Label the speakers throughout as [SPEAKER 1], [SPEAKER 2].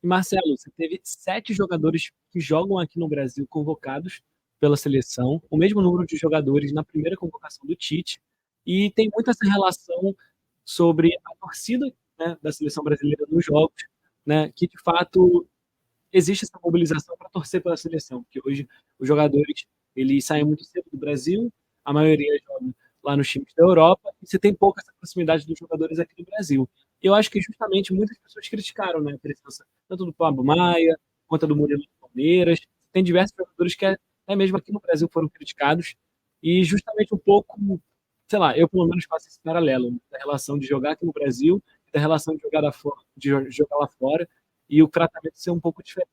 [SPEAKER 1] E Marcelo, você teve 7 jogadores que jogam aqui no Brasil convocados pela seleção, o mesmo número de jogadores na primeira convocação do Tite, e tem muito essa relação sobre a torcida, né, da seleção brasileira nos jogos, né, que de fato existe essa mobilização para torcer pela seleção, porque hoje os jogadores eles saem muito cedo do Brasil, a maioria joga lá nos times da Europa, e você tem pouca essa proximidade dos jogadores aqui no Brasil. Eu acho que justamente muitas pessoas criticaram, né, a presença tanto do Pablo Maia quanto do Murilo do Palmeiras. Tem diversos jogadores que até mesmo aqui no Brasil foram criticados, e justamente um pouco, sei lá, eu pelo menos faço esse paralelo, né, da relação de jogar aqui no Brasil, da relação de jogar de jogar lá fora, e o tratamento ser um pouco diferente.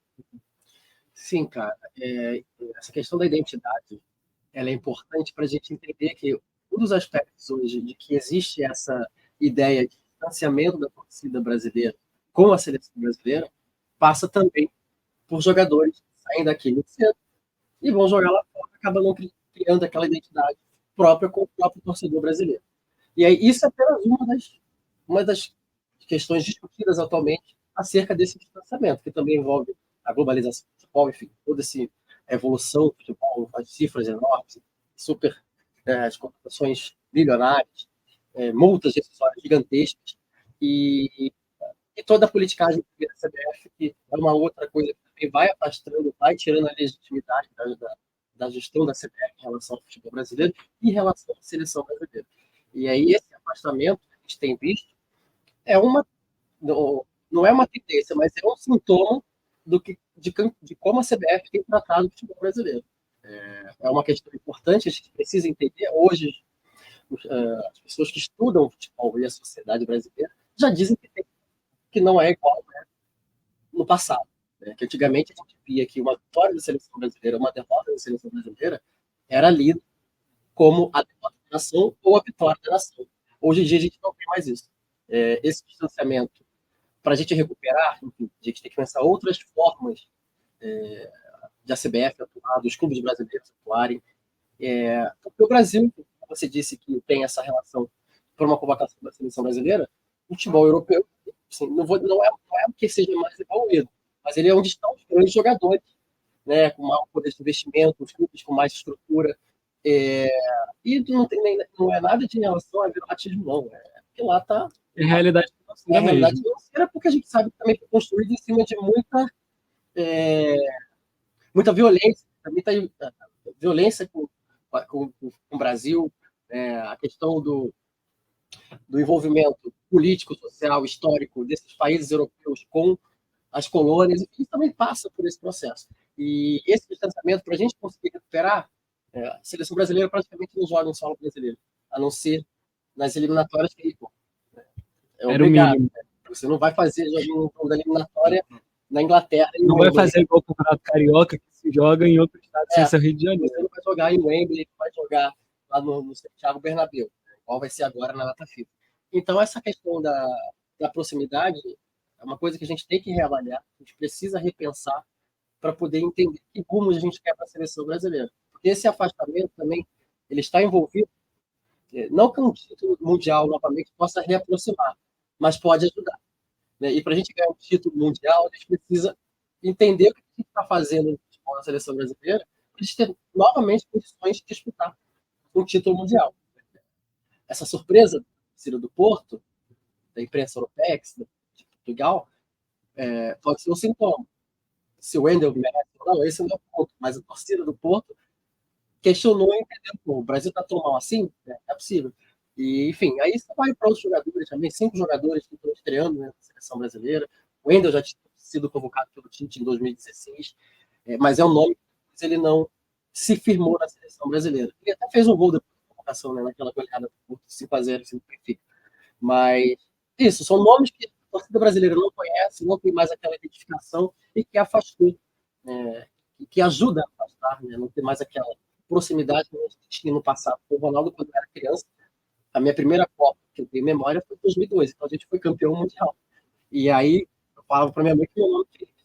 [SPEAKER 2] Sim, cara. Essa questão da identidade, ela é importante para a gente entender que um dos aspectos hoje de que existe essa ideia de distanciamento da torcida brasileira com a seleção brasileira passa também por jogadores que saem daqui muito cedo e vão jogar lá fora, acabam não criando aquela identidade própria com o próprio torcedor brasileiro. E aí isso é apenas uma das questões discutidas atualmente acerca desse distanciamento, que também envolve a globalização do futebol, enfim, toda essa evolução do futebol, as cifras enormes, super as contratações bilionárias, multas decisórias gigantescas e toda a politicagem da CBF, que é uma outra coisa que também vai afastando, vai tirando a legitimidade da gestão da CBF em relação ao futebol brasileiro e em relação à seleção brasileira. E aí esse afastamento que a gente tem visto é não é uma tendência, mas é um sintoma de como a CBF tem tratado o futebol brasileiro. É uma questão importante, a gente precisa entender. Hoje, as pessoas que estudam o futebol e a sociedade brasileira já dizem que não é igual, né, no passado. Né? Que antigamente a gente via que uma vitória da seleção brasileira, uma derrota da seleção brasileira, era lida como a derrota da nação ou a vitória da nação. Hoje em dia a gente não tem mais isso. Esse distanciamento, para a gente recuperar, enfim, a gente tem que pensar outras formas de a CBF atuar, dos clubes brasileiros atuarem. Porque o Brasil, como você disse que tem essa relação por uma convocação da seleção brasileira, o futebol europeu, assim, não é que seja mais evoluído, mas ele é onde estão os grandes jogadores, né, com maior poder de investimento, os clubes com mais estrutura. E não é nada de relação a viralatismo, não. Porque lá está.
[SPEAKER 1] É realidade
[SPEAKER 2] É a realidade
[SPEAKER 1] mesmo.
[SPEAKER 2] financeira, porque a gente sabe que também foi construído em cima de muita violência, muita violência com o Brasil, a questão do envolvimento político, social, histórico desses países europeus com as colônias, e também passa por esse processo. E esse distanciamento, para a gente conseguir recuperar, a seleção brasileira praticamente não joga em solo brasileiro, a não ser nas eliminatórias que é obrigado. Você não vai fazer jogo da eliminatória na Inglaterra.
[SPEAKER 1] Não vai fazer igual o Campeonato Carioca, que se joga em outro estado sem ser Rio de Janeiro.
[SPEAKER 2] Você não vai jogar em Wembley, vai jogar lá no Santiago Bernabéu, qual vai ser agora na data FIFA. Então, essa questão da proximidade é uma coisa que a gente tem que reavaliar, a gente precisa repensar para poder entender que rumos a gente quer para a seleção brasileira. Porque esse afastamento também ele está envolvido, não que um título mundial novamente possa reaproximar, mas pode ajudar. Né? E para a gente ganhar um título mundial, a gente precisa entender o que a gente está fazendo na seleção brasileira para a gente ter novamente condições de disputar um título mundial. Essa surpresa do Porto, da imprensa europeia, de Portugal, pode ser um sintoma. Se o Wendel merece ou não, esse não é o ponto. Mas a torcida do Porto questionou e entendeu. O Brasil está tão mal assim? É possível. E, enfim, aí você vai para outros jogadores também, 5 jogadores que estão estreando, né, na seleção brasileira. O Wendel já tinha sido convocado pelo Tite em 2016, mas é um nome que ele não se firmou na seleção brasileira. Ele até fez um gol depois da convocação, né, naquela goleada do 5-0 em Benfica. Mas isso, são nomes que a torcida brasileira não conhece, não tem mais aquela identificação e que afastou, que ajuda a afastar, né, não tem mais aquela proximidade que a gente tinha no passado. O Ronaldo, quando era criança, a minha primeira Copa que eu tenho memória foi em 2002, então a gente foi campeão mundial. E aí eu falava para minha mãe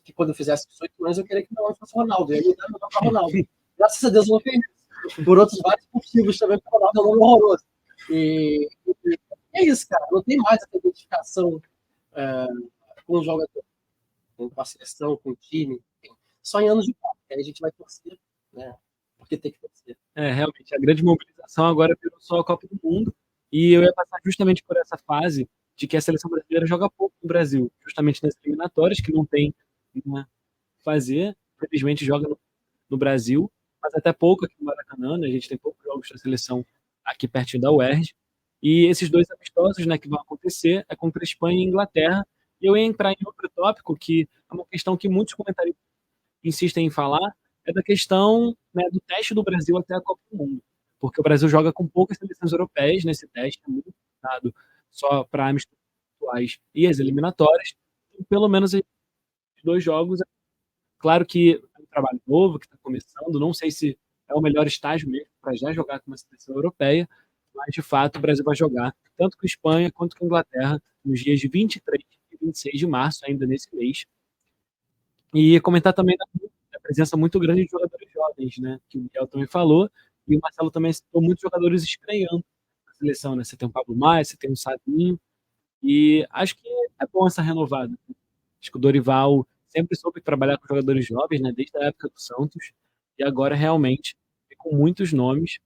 [SPEAKER 2] que quando eu fizesse 18 anos eu queria que meu nome fosse Ronaldo, e aí me deram o nome para Ronaldo. Graças a Deus eu não fiz isso. Por outros vários motivos também, porque o Ronaldo é um nome horroroso. E é isso, cara, não tem mais essa identificação com o jogador. com a seleção, com o time, enfim, só em anos de Copa, aí a gente vai torcer, né? Porque tem que torcer.
[SPEAKER 1] Realmente, a grande mobilização agora virou só a Copa do Mundo, e eu ia passar justamente por essa fase de que a seleção brasileira joga pouco no Brasil, justamente nas eliminatórias, que não tem, né, fazer, infelizmente joga no Brasil, mas até pouco aqui no Maracanã, né? A gente tem poucos jogos da seleção aqui pertinho da UERJ, e esses dois amistosos, né, que vão acontecer é contra a Espanha e Inglaterra, e eu ia entrar em outro tópico que é uma questão que muitos comentaristas insistem em falar, é da questão, né, do teste do Brasil até a Copa do Mundo, porque o Brasil joga com poucas seleções europeias nesse teste, é muito limitado só para amistosos atuais e as eliminatórias, e pelo menos esses dois jogos. Claro que é um trabalho novo que está começando, não sei se é o melhor estágio mesmo para já jogar com uma seleção europeia, mas de fato o Brasil vai jogar tanto com a Espanha quanto com a Inglaterra nos dias de 23 e 26 de março, ainda nesse mês. E comentar também da presença muito grande de jogadores jovens, né? Que o Miguel também falou, e o Marcelo também citou muitos jogadores estreando na seleção, né? Você tem o Pablo Maia, você tem o Sabinho, e acho que é bom essa renovada. Acho que o Dorival sempre soube trabalhar com jogadores jovens, né, desde a época do Santos, e agora realmente com muitos nomes.